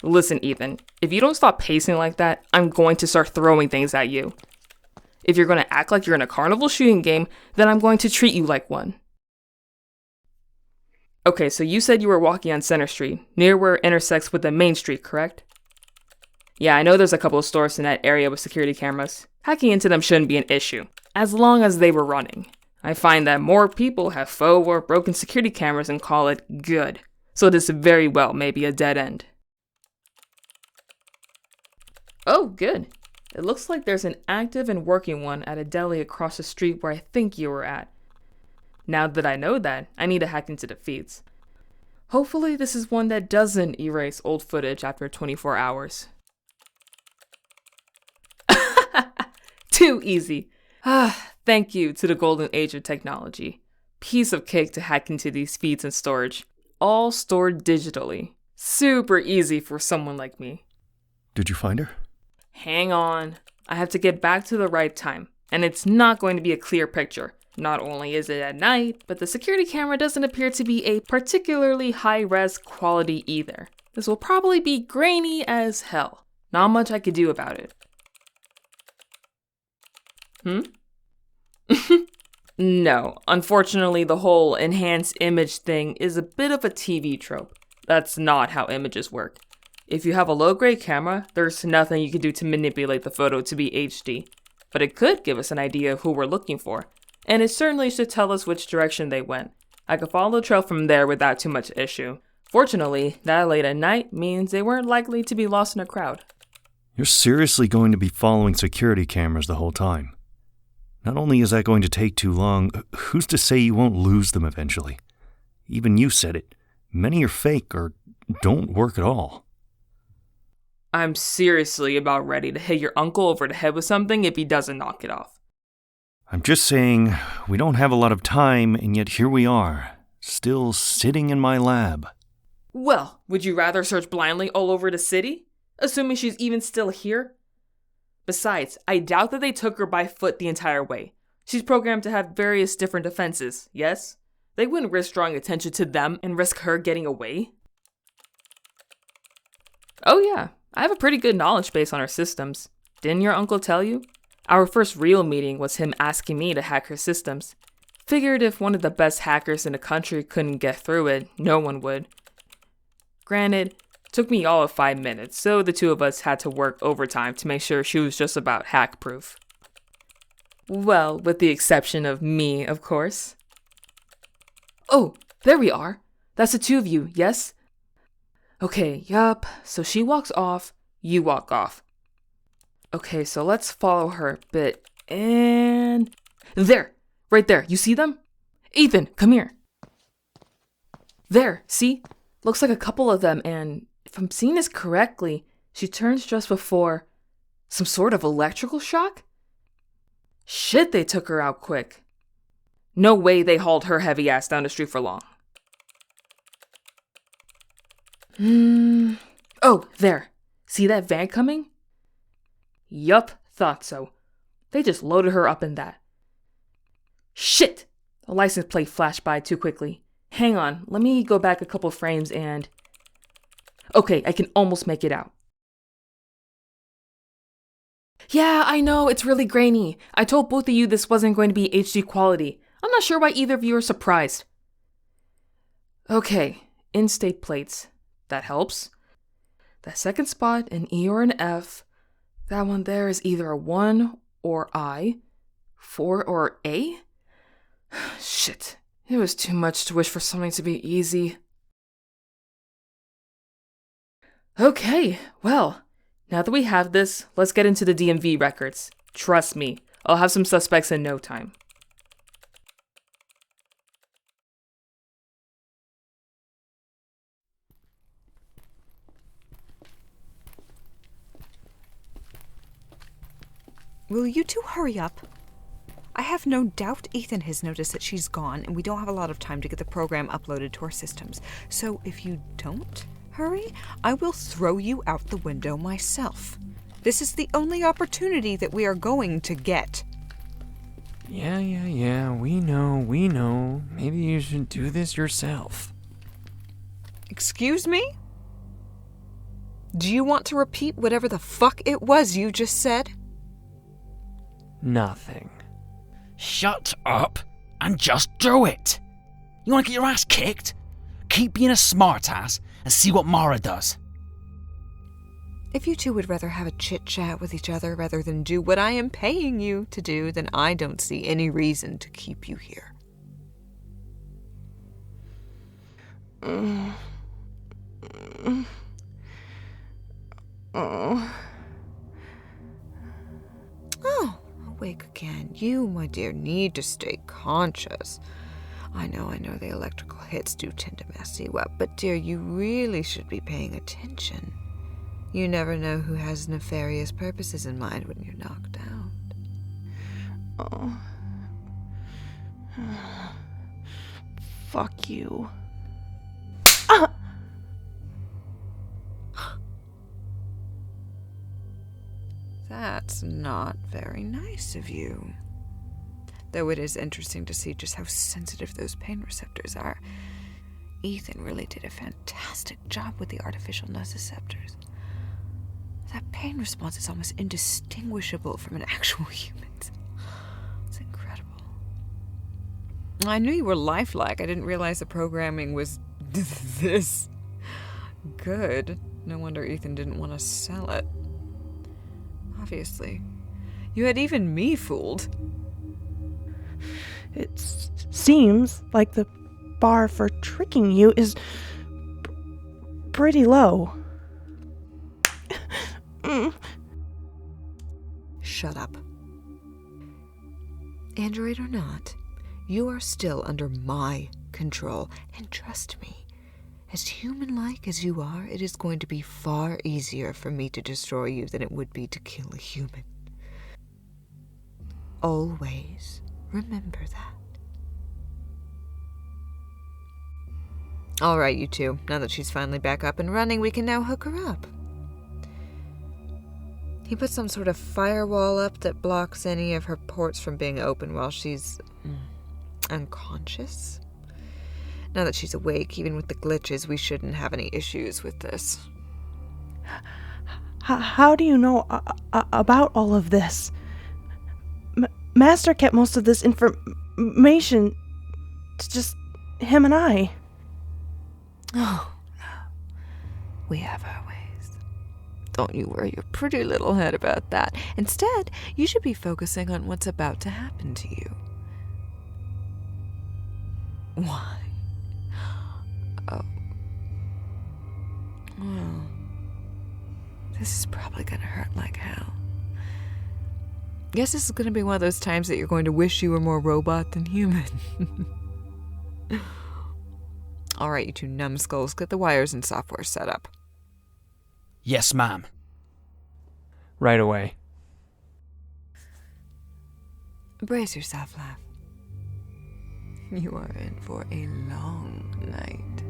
Listen, Ethan, if you don't stop pacing like that, I'm going to start throwing things at you. If you're going to act like you're in a carnival shooting game, then I'm going to treat you like one. Okay, so you said you were walking on Center Street, near where it intersects with the main street, correct? Yeah, I know there's a couple of stores in that area with security cameras. Hacking into them shouldn't be an issue, as long as they were running. I find that more people have faux or broken security cameras and call it good, so this very well may be a dead end. Oh, good. It looks like there's an active and working one at a deli across the street where I think you were at. Now that I know that, I need to hack into the feeds. Hopefully this is one that doesn't erase old footage after 24 hours. Too easy. Thank you to the golden age of technology. Piece of cake to hack into these feeds and storage. All stored digitally. Super easy for someone like me. Did you find her? Hang on. I have to get back to the right time. And it's not going to be a clear picture. Not only is it at night, but the security camera doesn't appear to be a particularly high-res quality either. This will probably be grainy as hell. Not much I could do about it. No, unfortunately the whole enhanced image thing is a bit of a TV trope. That's not how images work. If you have a low-grade camera, there's nothing you can do to manipulate the photo to be HD. But it could give us an idea of who we're looking for. And it certainly should tell us which direction they went. I could follow the trail from there without too much issue. Fortunately, that late at night means they weren't likely to be lost in a crowd. You're seriously going to be following security cameras the whole time. Not only is that going to take too long, who's to say you won't lose them eventually? Even you said it. Many are fake or don't work at all. I'm seriously about ready to hit your uncle over the head with something if he doesn't knock it off. I'm just saying, we don't have a lot of time, and yet here we are, still sitting in my lab. Well, would you rather search blindly all over the city? Assuming she's even still here? Besides, I doubt that they took her by foot the entire way. She's programmed to have various different defenses, yes? They wouldn't risk drawing attention to them and risk her getting away. Oh yeah, I have a pretty good knowledge base on her systems. Didn't your uncle tell you? Our first real meeting was him asking me to hack her systems. Figured if one of the best hackers in the country couldn't get through it, no one would. Granted, it took me all of 5 minutes, so the two of us had to work overtime to make sure she was just about hack-proof. Well, with the exception of me, of course. Oh, there we are. That's the two of you, yes? Okay, yup. So she walks off, you walk off. Okay, so let's follow her a bit, and... There! Right there, you see them? Ethan, come here. There, see? Looks like a couple of them, and if I'm seeing this correctly, she turns just before... Some sort of electrical shock? Shit, they took her out quick. No way they hauled her heavy ass down the street for long. Oh, there. See that van coming? Yup, thought so. They just loaded her up in that. Shit! The license plate flashed by too quickly. Hang on, let me go back a couple frames and... Okay, I can almost make it out. Yeah, I know, it's really grainy. I told both of you this wasn't going to be HD quality. I'm not sure why either of you are surprised. Okay, in-state plates. That helps. That second spot, an E or an F. That one there is either a 1 or I. 4 or A? Shit. It was too much to wish for something to be easy. Okay, well, now that we have this, let's get into the DMV records. Trust me, I'll have some suspects in no time. Will you two hurry up? I have no doubt Ethan has noticed that she's gone, and we don't have a lot of time to get the program uploaded to our systems. So if you don't hurry, I will throw you out the window myself. This is the only opportunity that we are going to get. Yeah, we know. Maybe you should do this yourself. Excuse me? Do you want to repeat whatever the fuck it was you just said? Nothing. Shut up and just do it. You want to get your ass kicked? Keep being a smartass and see what Mara does. If you two would rather have a chit-chat with each other rather than do what I am paying you to do, then I don't see any reason to keep you here. Oh, awake again. You, my dear, need to stay conscious. I know the electrical hits do tend to mess you up, but dear, you really should be paying attention. You never know who has nefarious purposes in mind when you're knocked out. Fuck you. That's not very nice of you. Though it is interesting to see just how sensitive those pain receptors are. Ethan really did a fantastic job with the artificial nociceptors. That pain response is almost indistinguishable from an actual human's. It's incredible. I knew you were lifelike. I didn't realize the programming was this good. No wonder Ethan didn't want to sell it. Obviously. You had even me fooled. It seems like the bar for tricking you is pretty low. Shut up. Android or not, you are still under my control. And trust me, as human-like as you are, it is going to be far easier for me to destroy you than it would be to kill a human. Always remember that. All right, you two. Now that she's finally back up and running, we can now hook her up. He put some sort of firewall up that blocks any of her ports from being open while she's unconscious. Now that she's awake, even with the glitches, we shouldn't have any issues with this. How do you know about all of this? Master kept most of this information to just him and I. Oh, no. We have our ways. Don't you worry your pretty little head about that. Instead, you should be focusing on what's about to happen to you. Why? Oh. Well, this is probably gonna hurt like hell. Guess this is gonna be one of those times that you're going to wish you were more robot than human. All right, you two numbskulls, get the wires and software set up. Yes, ma'am. Right away. Brace yourself, love. You are in for a long night.